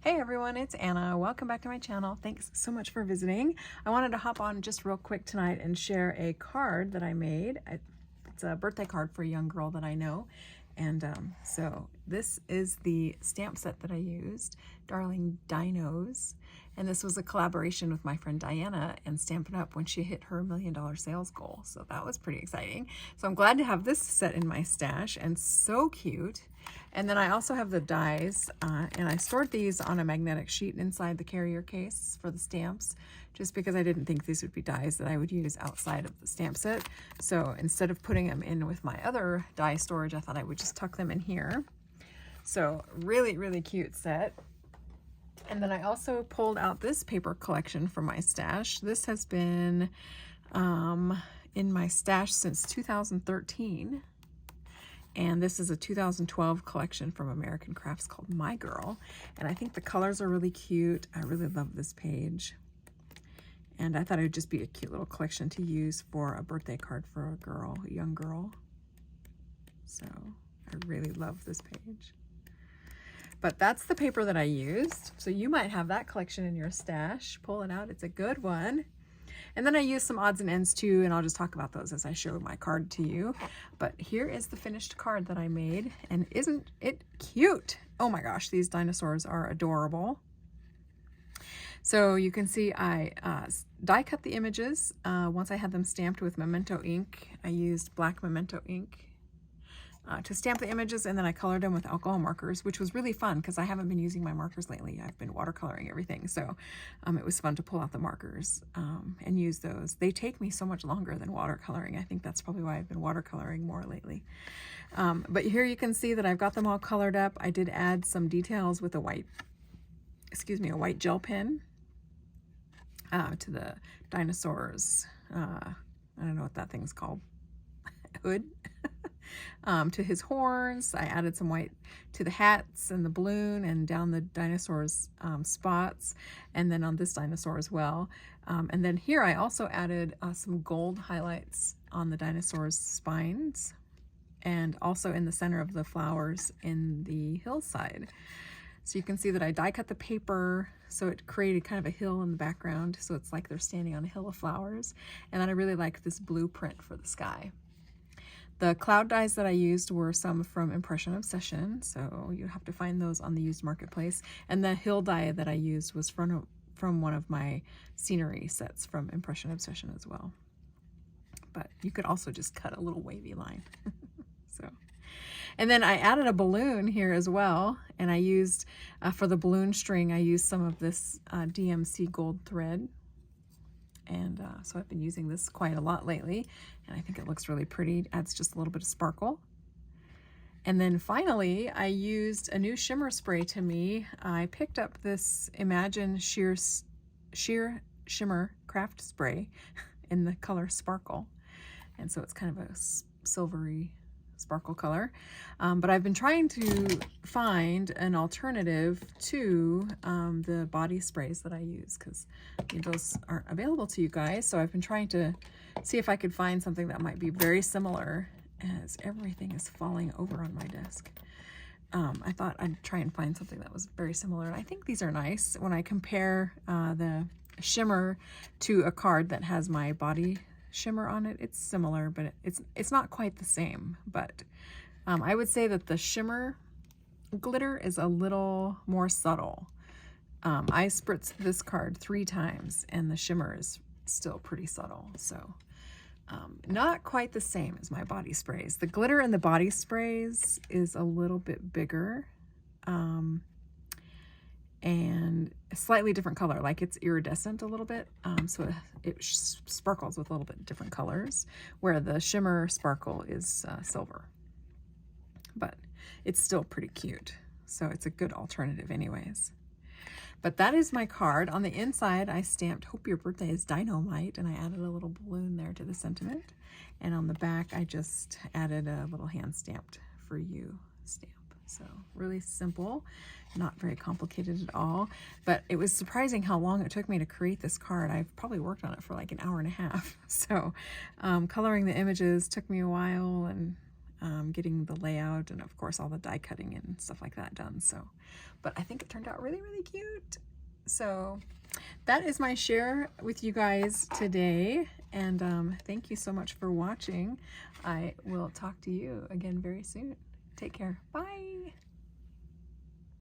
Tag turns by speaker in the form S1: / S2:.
S1: Hey everyone, it's Anna. Welcome back to my channel. Thanks so much for visiting. I wanted to hop on just real quick tonight and share a card that I made. It's a birthday card for a young girl that I know. And so this is the stamp set that I used, Darling Dinos. And this was a collaboration with my friend Diana and Stampin' Up! When she hit her $1 million sales goal. So that was pretty exciting. So I'm glad to have this set in my stash, and so cute. And then I also have the dies, and I stored these on a magnetic sheet inside the carrier case for the stamps, just because I didn't think these would be dies that I would use outside of the stamp set. So instead of putting them in with my other die storage, I thought I would just tuck them in here. So really, really cute set. And then I also pulled out this paper collection from my stash. This has been in my stash since 2013. And this is a 2012 collection from American Crafts called My Girl. And I think the colors are really cute. I really love this page. And I thought it would just be a cute little collection to use for a birthday card for a girl, a young girl. So I really love this page. But that's the paper that I used. So you might have that collection in your stash. Pull it out, it's a good one. And then I used some odds and ends too, and I'll just talk about those as I show my card to you. But here is the finished card that I made, and isn't it cute? Oh my gosh, these dinosaurs are adorable. So you can see I die cut the images. Once I had them stamped with Memento ink, I used black Memento ink to stamp the images, and then I colored them with alcohol markers, which was really fun because I haven't been using my markers lately. I've been watercoloring everything, so it was fun to pull out the markers and use those. They take me so much longer than watercoloring. I think that's probably why I've been watercoloring more lately. But here you can see that I've got them all colored up. I did add some details with a white gel pen to the dinosaurs. I don't know what that thing's called. Hood. To his horns. I added some white to the hats and the balloon and down the dinosaur's spots, and then on this dinosaur as well. And then here I also added some gold highlights on the dinosaur's spines, and also in the center of the flowers in the hillside. So you can see that I die cut the paper so it created kind of a hill in the background, so it's like they're standing on a hill of flowers. And then I really like this blueprint for the sky. The cloud dies that I used were some from Impression Obsession, so you have to find those on the used marketplace. And the hill die that I used was from one of my scenery sets from Impression Obsession as well. But you could also just cut a little wavy line. And then I added a balloon here as well, and I used, for the balloon string, I used some of this DMC gold thread. And so I've been using this quite a lot lately, and I think it looks really pretty. It adds just a little bit of sparkle. And then finally, I used a new shimmer spray to me. I picked up this Imagine Sheer Shimmer Craft Spray in the color Sparkle. And so it's kind of a silvery sparkle color. But I've been trying to find an alternative to the body sprays that I use, because those aren't available to you guys. So I've been trying to see if I could find something that might be very similar, as everything is falling over on my desk. I thought I'd try and find something that was very similar, and I think these are nice. When I compare the shimmer to a card that has my body shimmer on it, it's similar, but it's not quite the same. But I would say that the shimmer glitter is a little more subtle. I spritzed this card 3 times, and the shimmer is still pretty subtle, so not quite the same as my body sprays. The glitter in the body sprays is a little bit bigger, and a slightly different color, like it's iridescent a little bit, so it sparkles with a little bit different colors, where the shimmer sparkle is silver. But it's still pretty cute, so it's a good alternative anyways. But that is my card. On the inside, I stamped "Hope Your Birthday is Dynamite," and I added a little balloon there to the sentiment. And on the back, I just added a little hand stamped "For You" stamp. So really simple, not very complicated at all. But it was surprising how long it took me to create this card. I've probably worked on it for like an hour and a half. So coloring the images took me a while, and getting the layout and of course all the die cutting and stuff like that done. So, but I think it turned out really, really cute. So that is my share with you guys today, and thank you so much for watching. I will talk to you again very soon. Take care. Bye.